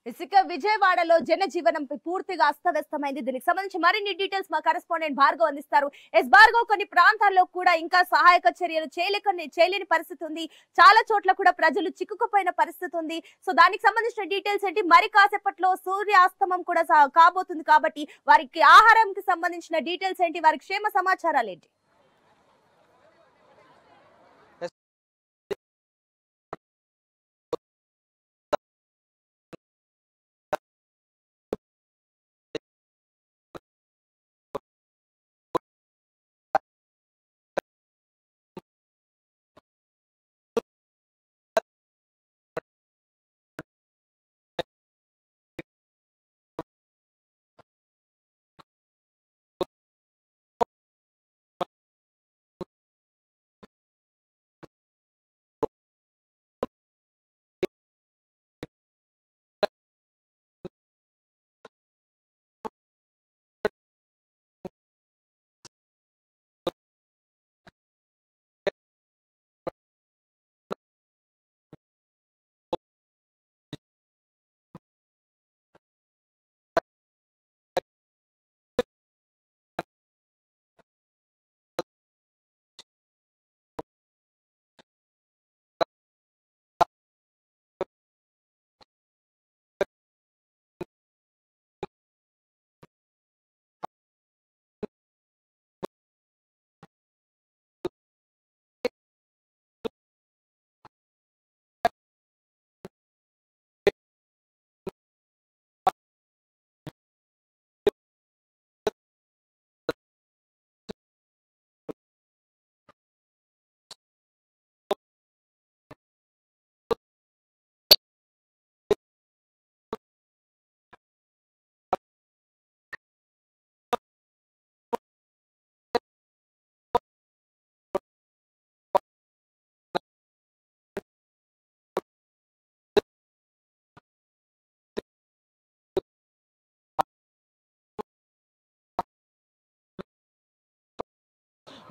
ఇసుక విజయవాడలో జనజీవనం పూర్తిగా అస్తవ్యస్తమైంది. దీనికి సంబంధించి మరిన్ని డీటెయిల్స్ మా కరెస్పాండెంట్ భార్గవ్ అందిస్తారు. భార్గవ్, కొన్ని ప్రాంతాల్లో కూడా ఇంకా సహాయక చర్యలు చేయలేని పరిస్థితి ఉంది. చాలా చోట్ల కూడా ప్రజలు చిక్కుకుపోయిన పరిస్థితి ఉంది. సో దానికి సంబంధించిన డీటెయిల్స్ ఏంటి? మరి కాసేపట్లో సూర్యాస్తమం కూడా కాబోతుంది కాబట్టి వారికి ఆహారంకి సంబంధించిన డీటెయిల్స్ ఏంటి? వారి క్షేమ సమాచారాలు ఏంటి?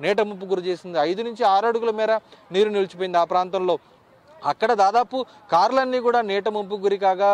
నీట ముప్పు గురి చేసింది. 5 నుంచి 6 అడుగుల మేర నీరు నిలిచిపోయింది ఆ ప్రాంతంలో. అక్కడ దాదాపు కార్లన్నీ కూడా నీట ముంపు గురి కాగా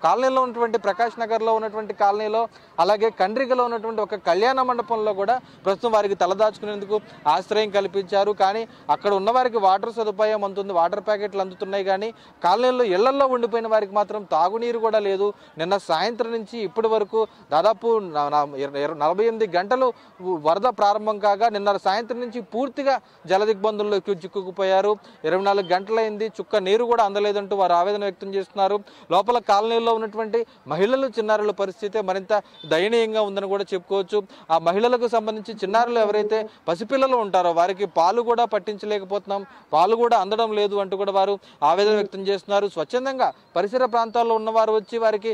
కాలనీలో ఉన్నటువంటి ప్రకాష్ నగర్లో ఉన్నటువంటి కాలనీలో, అలాగే కండ్రికలో ఉన్నటువంటి ఒక కళ్యాణ మండపంలో కూడా ప్రస్తుతం వారికి తలదాచుకునేందుకు ఆశ్రయం కల్పించారు. కానీ అక్కడ ఉన్న వారికి వాటర్ సదుపాయం అందుతుంది, వాటర్ ప్యాకెట్లు అందుతున్నాయి. కానీ కాలనీలో ఇళ్లల్లో ఉండిపోయిన వారికి మాత్రం తాగునీరు కూడా లేదు. నిన్న సాయంత్రం నుంచి ఇప్పటి వరకు దాదాపు 48 గంటలు వరద ప్రారంభం కాగా నిన్న సాయంత్రం నుంచి పూర్తిగా జలదిగ్బంధంలోకి చిక్కుకుపోయారు. 24 గంటలైంది, చుక్క నీరు కూడా అందలేదంటూ వారు ఆవేదన వ్యక్తం చేస్తున్నారు. లోపల కాలనీలో ఉన్నటువంటి మహిళలు, చిన్నారుల పరిస్థితి మరింత దయనీయంగా ఉందని కూడా చెప్పుకోవచ్చు. ఆ మహిళలకు సంబంధించి చిన్నారులు ఎవరైతే పసిపిల్లలు ఉంటారో వారికి పాలు కూడా పట్టించలేకపోతున్నాం, పాలు కూడా అందడం లేదు అంటూ కూడా వారు ఆవేదన వ్యక్తం చేస్తున్నారు. స్వచ్ఛందంగా పరిసర ప్రాంతాల్లో ఉన్నవారు వచ్చి వారికి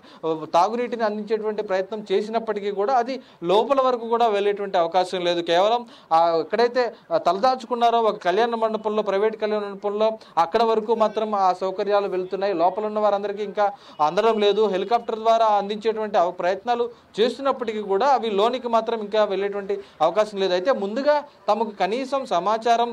తాగునీటిని అందించేటువంటి ప్రయత్నం చేసినప్పటికీ కూడా అది లోపల వరకు కూడా వెళ్ళేటువంటి అవకాశం లేదు. కేవలం ఎక్కడైతే తలదాచుకున్నారో ఒక కళ్యాణ మండపంలో, ప్రైవేట్ కళ్యాణ మండపంలో అక్కడ వరకు మాత్రం ఆ సౌకర్యాలు వెళ్తున్నాయి. లోపల ఉన్న వారందరికీ ఇంకా అందడం లేదు. హెలికాప్టర్ ద్వారా అందించేటువంటి ప్రయత్నాలు చేస్తున్నప్పటికీ కూడా అవి లోనికి మాత్రం ఇంకా వెళ్ళేటువంటి అవకాశం లేదు. అయితే ముందుగా తమకు కనీసం సమాచారం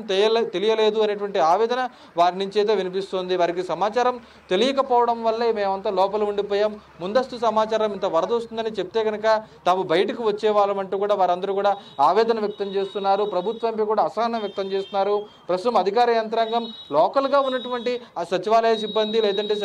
తెలియలేదు అనేటువంటి ఆవేదన వారి నుంచి అయితే వినిపిస్తుంది. వారికి సమాచారం తెలియకపోవడం వల్లే మేమంతా లోపల ఉండిపోయాం, ముందస్తు సమాచారం ఇంత వరద వస్తుందని చెప్తే కనుక తాము బయటకు వచ్చేవాళ్ళం అంటూ కూడా వారందరూ కూడా ఆవేదన వ్యక్తం చేస్తున్నారు. ప్రభుత్వంపై కూడా అసహనం వ్యక్తం చేస్తున్నారు. ప్రస్తుతం అధికార యంత్రాంగం లోకల్గా ఉన్నటువంటి ఆ సచివాలయ సిబ్బంది, లేదంటే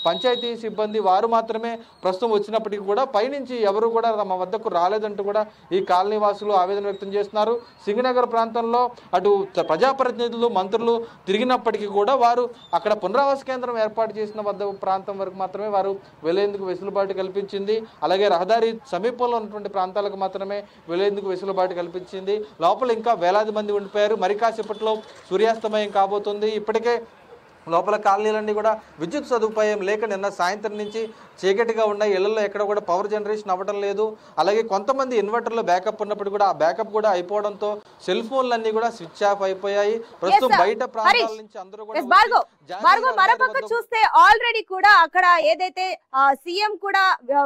పంచాయతీ సిబ్బంది వారు మాత్రమే ప్రస్తుతం వచ్చినప్పటికీ కూడా పైనుంచి ఎవరు కూడా తమ వద్దకు రాలేదంటూ కూడా ఈ కాలనీ వాసులు ఆవేదన వ్యక్తం చేస్తున్నారు. సింగనగర్ ప్రాంతంలో అటు ప్రజాప్రతినిధులు, మంత్రులు తిరిగినప్పటికీ కూడా వారు అక్కడ పునరావాస కేంద్రం ఏర్పాటు చేసిన ప్రాంతం వరకు మాత్రమే వారు వెళ్లేందుకు వెసులుబాటు కల్పించింది. అలాగే రహదారి సమీపంలో ఉన్నటువంటి ప్రాంతాలకు మాత్రమే వెళ్లేందుకు వెసులుబాటు కల్పించింది. లోపల ఇంకా వేలాది మంది ఉండిపోయారు. మరి కాసేపట్లో సూర్యాస్తమయం కాబోతుంది. ఇప్పటికే లోపల కాలనీలన్నీ కూడా విద్యుత్ సదుపాయం లేక నిన్న సాయంత్రం నుంచి చీకటిగా ఉన్నాయి, ఇళ్లలో ఎక్కడ కూడా పవర్ జనరేషన్ అవ్వడం లేదు. అలాగే కొంతమంది ఇన్వర్టర్లో బ్యాకప్ ఉన్నప్పుడు కూడా ఆ బ్యాకప్ కూడా అయిపోవడంతో సెల్ ఫోన్లన్నీ కూడా స్విచ్ ఆఫ్ అయిపోయాయి. ప్రస్తుతం బయట ప్రాంతాల నుంచి అందరూ కూడా మరోపక్క చూస్తే ఆల్రెడీ కూడా అక్కడ ఏదైతే సీఎం కూడా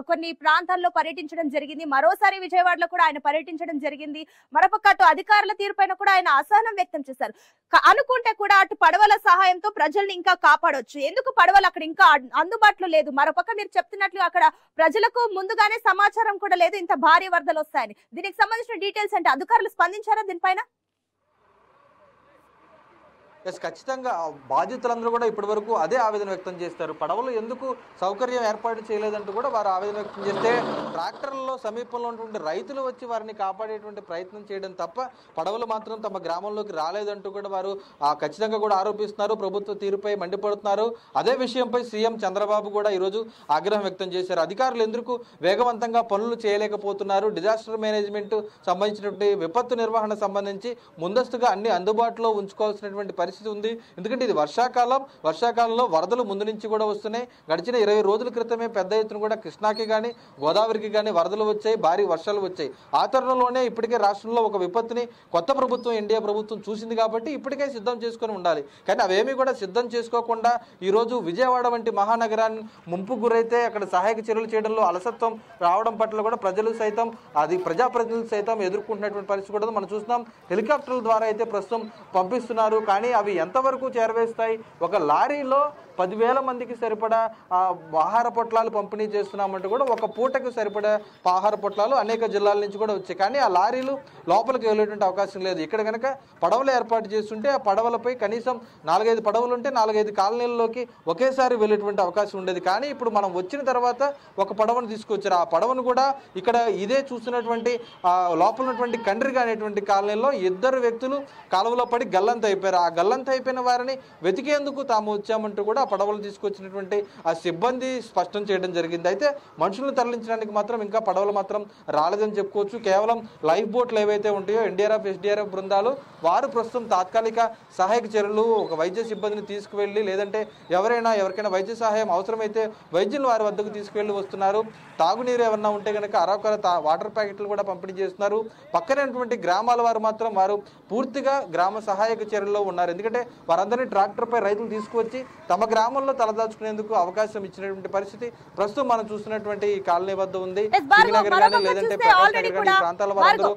కొన్ని ప్రాంతాల్లో పర్యటించడం జరిగింది, మరోసారి విజయవాడలో కూడా ఆయన పర్యటించడం జరిగింది. మరోపక్క అటు అధికారుల తీరుపైన కూడా ఆయన అసహనం వ్యక్తం చేశారు. అనుకుంటే కూడా అటు పడవల సహాయంతో ప్రజల్ని ఇంకా కాపాడొచ్చు, ఎందుకు పడవలు అక్కడ ఇంకా అందుబాటులో లేదు? మరోపక్క మీరు చెప్తున్నట్లు అక్కడ ప్రజలకు ముందుగానే సమాచారం కూడా లేదు ఇంత భారీ వరదలు వస్తాయని. దీనికి సంబంధించిన డీటెయిల్స్ అంటే అధికారులు స్పందించారా దీనిపైన? ఖచ్చితంగా బాధితులందరూ కూడా ఇప్పటి వరకు అదే ఆవేదన వ్యక్తం చేస్తారు. పడవలు ఎందుకు సౌకర్యం ఏర్పాటు చేయలేదంటూ కూడా వారు ఆవేదన వ్యక్తం చేస్తే ట్రాక్టర్లలో సమీపంలో ఉన్నటువంటి రైతులు వచ్చి వారిని కాపాడేటువంటి ప్రయత్నం చేయడం తప్ప పడవలు మాత్రం తమ గ్రామంలోకి రాలేదంటూ కూడా వారు ఖచ్చితంగా కూడా ఆరోపిస్తున్నారు. ప్రభుత్వ తీరుపై మండిపడుతున్నారు. అదే విషయంపై సీఎం చంద్రబాబు కూడా ఈరోజు ఆగ్రహం వ్యక్తం చేశారు. అధికారులు ఎందుకు వేగవంతంగా పనులు చేయలేకపోతున్నారు, డిజాస్టర్ మేనేజ్మెంట్ సంబంధించినటువంటి విపత్తు నిర్వహణ సంబంధించి ముందస్తుగా అన్ని అందుబాటులో ఉంచుకోవాల్సినటువంటి పరిస్థితి ఉంది. ఎందుకంటే ఇది వర్షాకాలంలో వరదలు ముందు నుంచి కూడా వస్తున్నాయి. గడిచిన 20 రోజుల క్రితమే పెద్ద ఎత్తున కూడా కృష్ణాకి కానీ గోదావరికి కానీ వరదలు వచ్చాయి, భారీ వర్షాలు వచ్చాయి. ఆ తరుణంలోనే ఇప్పటికే రాష్ట్రంలో ఒక విపత్తుని కొత్త ప్రభుత్వం ఎన్డీఏ ప్రభుత్వం చూసింది కాబట్టి ఇప్పటికే సిద్ధం చేసుకొని ఉండాలి. కానీ అవేమీ కూడా సిద్ధం చేసుకోకుండా ఈరోజు విజయవాడ వంటి మహానగరాన్ని ముంపు గురైతే అక్కడ సహాయక చర్యలు చేయడంలో అలసత్వం రావడం పట్ల కూడా ప్రజలు సైతం ప్రజాప్రతినిధులు సైతం ఎదుర్కొంటున్నటువంటి పరిస్థితి కూడా మనం చూస్తున్నాం. హెలికాప్టర్ల ద్వారా అయితే ప్రస్తుతం పంపిస్తున్నారు, కానీ అవి ఎంతవరకు చేరవేస్తాయి? ఒక లారీలో 10,000 మందికి సరిపడా ఆహార పొట్లాలు పంపిణీ చేస్తున్నామంటూ కూడా ఒక పూటకు సరిపడా ఆహార పొట్లాలు అనేక జిల్లాల నుంచి కూడా వచ్చాయి. కానీ ఆ లారీలు లోపలికి వెళ్ళేటువంటి అవకాశం లేదు. ఇక్కడ కనుక పడవలు ఏర్పాటు చేస్తుంటే ఆ పడవలపై కనీసం 4-5 పడవలు ఉంటే 4-5 కాలనీల్లోకి ఒకేసారి వెళ్ళేటువంటి అవకాశం ఉండేది. కానీ ఇప్పుడు మనం వచ్చిన తర్వాత ఒక పడవను తీసుకొచ్చారు. ఆ పడవను కూడా ఇక్కడ ఇదే చూస్తున్నటువంటి లోపల ఉన్నటువంటి కండ్రిగా అనేటువంటి కాలనీలో 2 వ్యక్తులు కాలువలో పడి గల్లంత అయిపోయారు. ఆ గల్లంత అయిపోయిన వారిని వెతికేందుకు తాము వచ్చామంటూ కూడా పడవలు తీసుకొచ్చినటువంటి ఆ సిబ్బంది స్పష్టం చేయడం జరిగింది. అయితే మనుషులను తరలించడానికి మాత్రం ఇంకా పడవలు మాత్రం రాలేదని చెప్పుకోవచ్చు. కేవలం లైఫ్ బోట్లు ఏవైతే ఉంటాయో ఎన్డీఆర్ఎఫ్ ఎస్డీఆర్ఎఫ్ బృందాలు వారు ప్రస్తుతం తాత్కాలిక సహాయక చర్యలు ఒక వైద్య సిబ్బందిని తీసుకువెళ్ళి లేదంటే ఎవరికైనా వైద్య సహాయం అవసరమైతే వైద్యులు వారి వద్దకు తీసుకువెళ్ళి వస్తున్నారు. తాగునీరు ఏమన్నా ఉంటే కనుక అరకొర వాటర్ ప్యాకెట్లు కూడా పంపిణీ చేస్తున్నారు. పక్కనటువంటి గ్రామాల వారు మాత్రం వారు పూర్తిగా గ్రామ సహాయక చర్యల్లో ఉన్నారు. ఎందుకంటే వారందరినీ ట్రాక్టర్పై రైతులు తీసుకువచ్చి తమ గ్రామంలో తలదాచుకునేందుకు అవకాశం ఇచ్చినటువంటి పరిస్థితి ప్రస్తుతం మనం చూస్తున్నటువంటి ఈ కాలనీ వద్ద ఉంది. లేదంటే ప్రాంతాల వారందరూ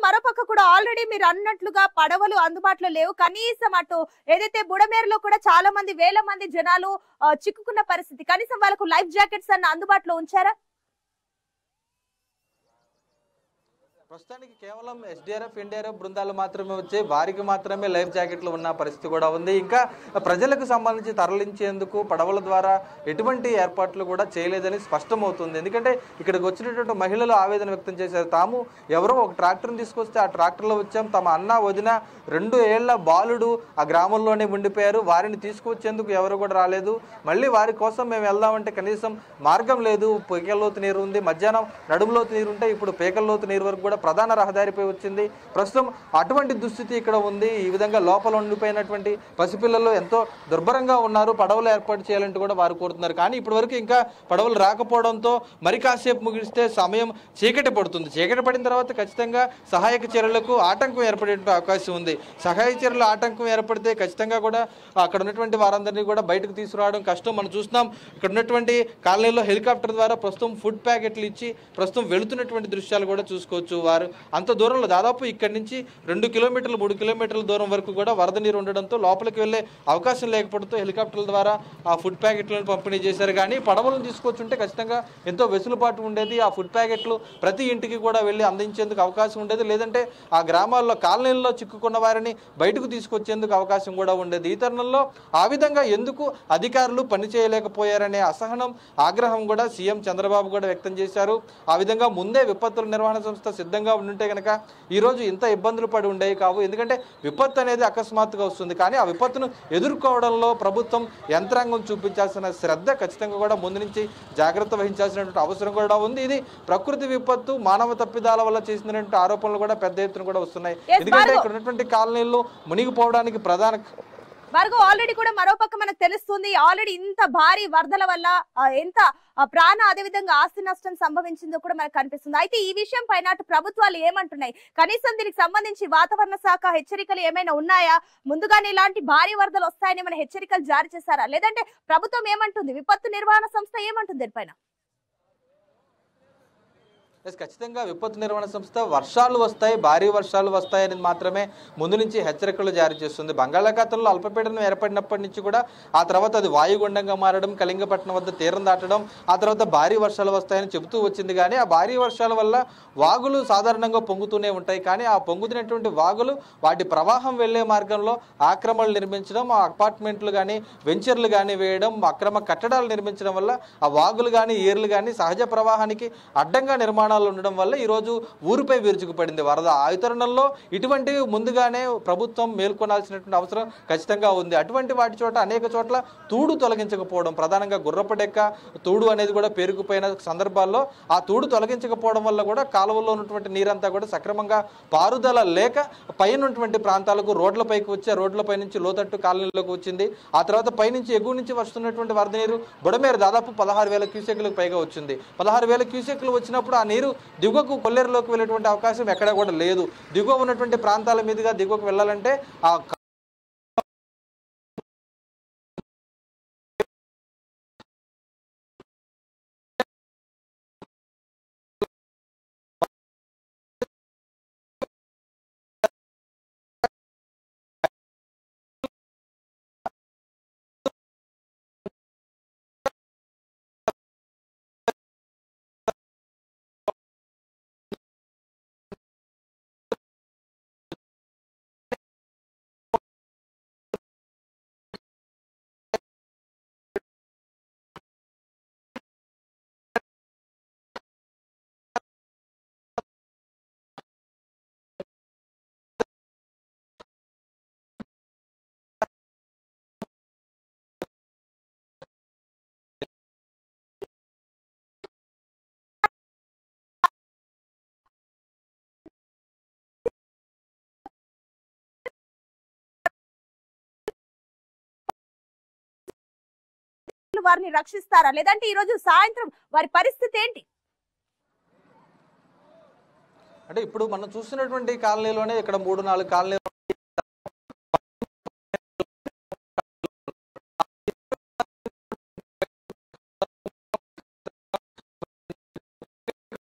మరోపక్క కూడా ఆల్రెడీ మీరు అన్నట్లుగా పడవలు అందుబాటులో లేవు. కనీసం అటు ఏదైతే బుడమేరులో కూడా చాలా మంది 1000 మంది జనాలు చిక్కుకున్న పరిస్థితి. కనీసం వాళ్ళకు లైఫ్ జాకెట్స్ అన్న అందుబాటులో ఉంచారా? ప్రస్తుతానికి కేవలం ఎస్డీఆర్ఎఫ్ ఎన్డీఆర్ఎఫ్ బృందాలు మాత్రమే వచ్చే వారికి మాత్రమే లైఫ్ జాకెట్లు ఉన్న పరిస్థితి కూడా ఉంది. ఇంకా ప్రజలకు సంబంధించి తరలించేందుకు పడవల ద్వారా ఎటువంటి ఏర్పాట్లు కూడా చేయలేదని స్పష్టమవుతుంది. ఎందుకంటే ఇక్కడికి వచ్చినటువంటి మహిళలు ఆవేదన వ్యక్తం చేశారు. తాము ఎవరో ఒక ట్రాక్టర్ని తీసుకొస్తే ఆ ట్రాక్టర్లో వచ్చాం, తమ అన్న వదిన 2 ఏళ్ల బాలుడు ఆ గ్రామంలోనే ఉండిపోయారు, వారిని తీసుకొచ్చేందుకు ఎవరు కూడా రాలేదు. మళ్ళీ వారి కోసం మేము వెళ్దామంటే కనీసం మార్గం లేదు. పేకల్లోతు నీరు ఉంది, మధ్యాహ్నం నడుములోతు నీరు ఉంటే ఇప్పుడు పేకల్లోతు నీరు వరకు కూడా ప్రధాన రహదారిపై వచ్చింది. ప్రస్తుతం అటువంటి దుస్థితి ఇక్కడ ఉంది. ఈ విధంగా లోపల ఉండిపోయినటువంటి పసిపిల్లలు ఎంతో దుర్భరంగా ఉన్నారు. పడవలు ఏర్పాటు చేయాలంటూ కూడా వారు కోరుతున్నారు. కానీ ఇప్పటి వరకు ఇంకా పడవలు రాకపోవడంతో మరి కాసేపు ముగిస్తే సమయం చీకటి పడుతుంది. చీకటి పడిన తర్వాత ఖచ్చితంగా సహాయక చర్యలకు ఆటంకం ఏర్పడే అవకాశం ఉంది. సహాయక చర్యలు ఆటంకం ఏర్పడితే ఖచ్చితంగా కూడా అక్కడ ఉన్నటువంటి వారందరినీ కూడా బయటకు తీసుకురావడం కష్టం. మనం చూస్తున్నాం ఇక్కడ ఉన్నటువంటి కాలనీలో హెలికాప్టర్ ద్వారా ప్రస్తుతం ఫుడ్ ప్యాకెట్లు ఇచ్చి ప్రస్తుతం వెళుతున్నటువంటి దృశ్యాలు కూడా చూసుకోవచ్చు. వారు అంత దూరంలో దాదాపు ఇక్కడి నుంచి 2 కిలోమీటర్లు 3 కిలోమీటర్ల దూరం వరకు కూడా వరద నీరు ఉండడంతో లోపలికి వెళ్లే అవకాశం లేకపోవడంతో హెలికాప్టర్ల ద్వారా ఆ ఫుడ్ ప్యాకెట్లను పంపిణీ చేశారు. కానీ పడవలను తీసుకొచ్చుంటే ఖచ్చితంగా ఎంతో వెసులుబాటు ఉండేది. ఆ ఫుడ్ ప్యాకెట్లు ప్రతి ఇంటికి కూడా వెళ్ళి అందించేందుకు అవకాశం ఉండేది. లేదంటే ఆ గ్రామాల్లో కాలనీల్లో చిక్కుకున్న వారిని బయటకు తీసుకొచ్చేందుకు అవకాశం కూడా ఉండేది. ఈ తరుణంలో ఆ విధంగా ఎందుకు అధికారులు పని చేయలేకపోయారనే అసహనం ఆగ్రహం కూడా సీఎం చంద్రబాబు కూడా వ్యక్తం చేశారు. ఆ విధంగా ముందే విపత్తుల నిర్వహణ సంస్థ సిద్ధంగా ఉంటే కనుక ఈరోజు ఇంత ఇబ్బందులు పడి ఉండేవి కావు. ఎందుకంటే విపత్తు అనేది అకస్మాత్తుగా వస్తుంది. కానీ ఆ విపత్తును ఎదుర్కోవడంలో ప్రభుత్వం యంత్రాంగం చూపించాల్సిన శ్రద్ధ ఖచ్చితంగా కూడా ముందు నుంచి జాగ్రత్త వహించాల్సినటువంటి అవసరం కూడా ఉంది. ఇది ప్రకృతి విపత్తు, మానవ తప్పిదాల వల్ల చేసినటువంటి ఆరోపణలు కూడా పెద్ద ఎత్తున కూడా వస్తున్నాయి. ఎందుకంటే ఇక్కడ ఉన్నటువంటి కాలనీల్లో మునిగిపోవడానికి ప్రధాన భార్గవ్, ఆల్రెడీ కూడా మరోపక్క మనకు తెలుస్తుంది, ఆల్రెడీ ఇంత భారీ వరదల వల్ల ఎంత ప్రాణ అదే విధంగా ఆస్తి నష్టం సంభవించిందో కూడా మనకు కనిపిస్తుంది. అయితే ఈ విషయం పైన అటు ప్రభుత్వాలు ఏమంటున్నాయి? కనీసం దీనికి సంబంధించి వాతావరణ శాఖ హెచ్చరికలు ఏమైనా ఉన్నాయా? ముందుగానే ఇలాంటి భారీ వరదలు వస్తాయని మన హెచ్చరికలు జారీ చేశారా? లేదంటే ప్రభుత్వం ఏమంటుంది? విపత్తు నిర్వహణ సంస్థ ఏమంటుంది దీనిపైన? ఖచ్చితంగా విపత్తు నిర్వహణ సంస్థ వర్షాలు వస్తాయి, భారీ వర్షాలు వస్తాయని మాత్రమే ముందు నుంచి హెచ్చరికలు జారీ చేస్తుంది. బంగాళాఖాతంలో అల్పపీడనం ఏర్పడినప్పటి నుంచి కూడా ఆ తర్వాత అది వాయుగుండంగా మారడం, కళింగపట్నం వద్ద తీరం దాటడం, ఆ తర్వాత భారీ వర్షాలు వస్తాయని చెబుతూ వచ్చింది. కానీ ఆ భారీ వర్షాల వల్ల వాగులు సాధారణంగా పొంగుతూనే ఉంటాయి. కానీ ఆ పొంగుతున్నటువంటి వాగులు వాటి ప్రవాహం వెళ్లే మార్గంలో ఆక్రమణలు నిర్మించడం, ఆ అపార్ట్మెంట్లు కానీ వెంచర్లు కానీ వేయడం, అక్రమ కట్టడాలు నిర్మించడం వల్ల ఆ వాగులు కానీ ఏర్లు కానీ సహజ ప్రవాహానికి అడ్డంగా నిర్మాణాలు ఉండడం వల్ల ఈరోజు ఊరిపై విరుచుకుపడింది వరద. ఆ తరుణంలో ఇటువంటివి ముందుగానే ప్రభుత్వం మేల్కొనాల్సినటువంటి అవసరం ఖచ్చితంగా ఉంది. అటువంటి వాటి చోట అనేక చోట్ల తూడు తొలగించకపోవడం, ప్రధానంగా గుర్రపడెక్క తూడు అనేది కూడా పేరుకుపోయిన సందర్భాల్లో ఆ తూడు తొలగించకపోవడం వల్ల కూడా కాలువల్లో ఉన్నటువంటి నీరంతా కూడా సక్రమంగా పారుదల లేక పైన ఉన్నటువంటి ప్రాంతాలకు రోడ్లపైకి వచ్చి ఆ రోడ్లపై నుంచి లోతట్టు కాలనీలోకి వచ్చింది. ఆ తర్వాత పైనుంచి ఎగువ నుంచి వస్తున్నటువంటి వరద నీరు బుడమేరు దాదాపు 16,000 క్యూసెక్లకు పైగా వచ్చింది. 16,000 క్యూసెక్లు వచ్చినప్పుడు ఆ నీరు దిగువకు కొల్లేరులోకి వెళ్ళేటువంటి అవకాశం ఎక్కడ కూడా లేదు. దిగువ ఉన్నటువంటి ప్రాంతాల మీదుగా దిగువకు వెళ్ళాలంటే ఆ వారిని రక్షిస్తారా? లేదంటే ఈ రోజు సాయంత్రం వారి పరిస్థితి ఏంటి? అంటే ఇప్పుడు మనం చూస్తున్నటువంటి కాలనీలోనే ఇక్కడ 3-4 కాలనీలు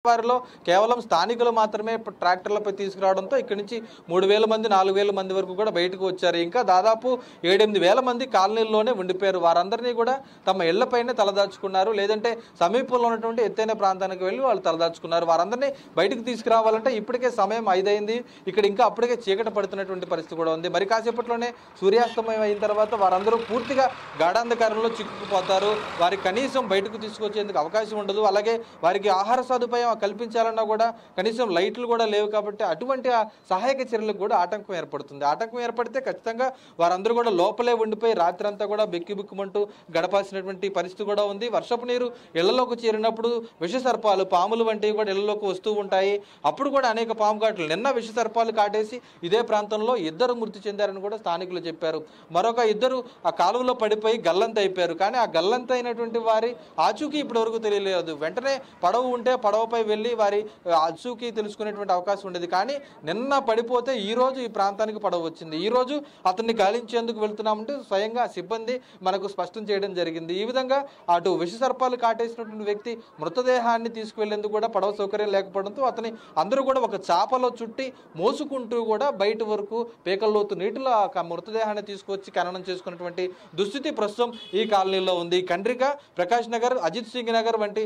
వారిలో కేవలం స్థానికులు మాత్రమే ట్రాక్టర్లపై తీసుకురావడంతో ఇక్కడి నుంచి 3,000 మంది 4,000 మంది వరకు కూడా బయటకు వచ్చారు. ఇంకా దాదాపు 7-8,000 మంది కాలనీల్లోనే ఉండిపోయారు. వారందరినీ కూడా తమ ఇళ్లపైనే తలదాచుకున్నారు, లేదంటే సమీపంలో ఉన్నటువంటి ఎత్తైన ప్రాంతానికి వెళ్ళి వాళ్ళు తలదాచుకున్నారు. వారందరినీ బయటకు తీసుకురావాలంటే ఇప్పటికే సమయం 5 అయింది. ఇక్కడ ఇంకా అప్పటికే చీకటి పడుతున్నటువంటి పరిస్థితి కూడా ఉంది. మరి కాసేపట్లోనే సూర్యాస్తమయం అయిన తర్వాత వారందరూ పూర్తిగా గాఢాంధకారంలో చిక్కుకుపోతారు. వారికి కనీసం బయటకు తీసుకొచ్చేందుకు అవకాశం ఉండదు. అలాగే వారికి ఆహార సదుపాయం కల్పించాలన్నా కూడా కనీసం లైట్లు కూడా లేవు. కాబట్టి అటువంటి సహాయక చర్యలకు కూడా ఆటంకం ఏర్పడుతుంది. ఆటంకం ఏర్పడితే ఖచ్చితంగా వారందరూ కూడా లోపలే ఉండిపోయి రాత్రి అంతా కూడా బిక్కుబిక్కుమంటూ గడపాల్సినటువంటి పరిస్థితి కూడా ఉంది. వర్షపు నీరు ఇళ్లలోకి చేరినప్పుడు విషసర్పాలు, పాములు వంటివి కూడా ఇళ్లలోకి వస్తూ ఉంటాయి. అప్పుడు కూడా అనేక పాము కాట్లు, నిన్న విషసర్పాలు కాటేసి ఇదే ప్రాంతంలో 2 మృతి చెందారని కూడా స్థానికులు చెప్పారు. మరొక 2 ఆ కాలువలో పడిపోయి గల్లంత అయిపోయారు. కానీ ఆ గల్లంత అయినటువంటి వారి ఆచూకీ ఇప్పటి వరకు తెలియలేదు. వెంటనే పడవ ఉంటే పడవపై వెళ్ళి వారి ఆచూకీ తెలుసుకునేటువంటి అవకాశం ఉండేది. కానీ నిన్న పడిపోతే ఈ రోజు ఈ ప్రాంతానికి పడవ వచ్చింది. ఈ రోజు అతన్ని గాలించేందుకు వెళ్తున్నామంటూ స్వయంగా సిబ్బంది మనకు స్పష్టం చేయడం జరిగింది. ఈ విధంగా అటు విషసర్పాలు కాటేసినటువంటి వ్యక్తి మృతదేహాన్ని తీసుకువెళ్లేందుకు కూడా పడవ సౌకర్యం లేకపోవడంతో అతని అందరూ కూడా ఒక చాపలో చుట్టి మోసుకుంటూ కూడా బయట వరకు పేకల్లోతు నీటిలో ఆ మృతదేహాన్ని తీసుకొచ్చి ఖననం చేసుకున్నటువంటి దుస్థితి ప్రస్తుతం ఈ కాలనీలో ఉంది. కండ్రిక, ప్రకాష్ నగర్, అజిత్ సింగ్ నగర్ వంటి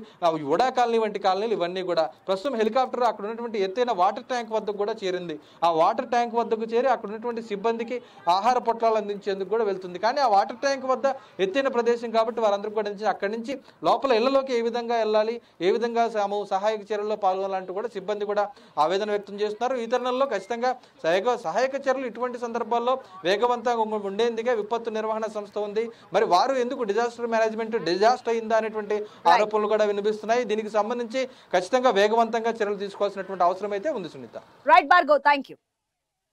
ఉడా కాలనీ వంటి కాలనీలు ఇవన్నీ కూడా ప్రస్తుతం హెలికాప్టర్ అక్కడ ఉన్నటువంటి ఎత్తైన వాటర్ ట్యాంక్ వద్దకు కూడా చేరింది. ఆ వాటర్ ట్యాంక్ వద్దకు చేరి అక్కడ ఉన్నటువంటి సిబ్బందికి ఆహార పొట్లాలు అందించేందుకు కూడా వెళ్తుంది. కానీ ఆ వాటర్ ట్యాంక్ వద్ద ఎత్తైన ప్రదేశం కాబట్టి వారందరూ కూడా అక్కడి నుంచి లోపల ఇళ్లలోకి ఏ విధంగా వెళ్ళాలి, ఏ విధంగా సహాయక చర్యల్లో పాల్గొనాలంటూ కూడా సిబ్బంది కూడా ఆవేదన వ్యక్తం చేస్తున్నారు. ఈ తరుణంలో ఖచ్చితంగా సహాయక చర్యలు ఇటువంటి సందర్భాల్లో వేగవంతంగా ఉండేందుకే విపత్తు నిర్వహణ సంస్థ ఉంది. మరి వారు ఎందుకు డిజాస్టర్ అయిందా అనేటువంటి ఆరోపణలు కూడా వినిపిస్తున్నాయి. దీనికి సంబంధించి ఖచ్చితంగా వేగవంతంగా చర్యలు తీసుకోవాల్సినటువంటి అవసరం అయితే ఉంది Sunitha. Right Bhargav, thank you.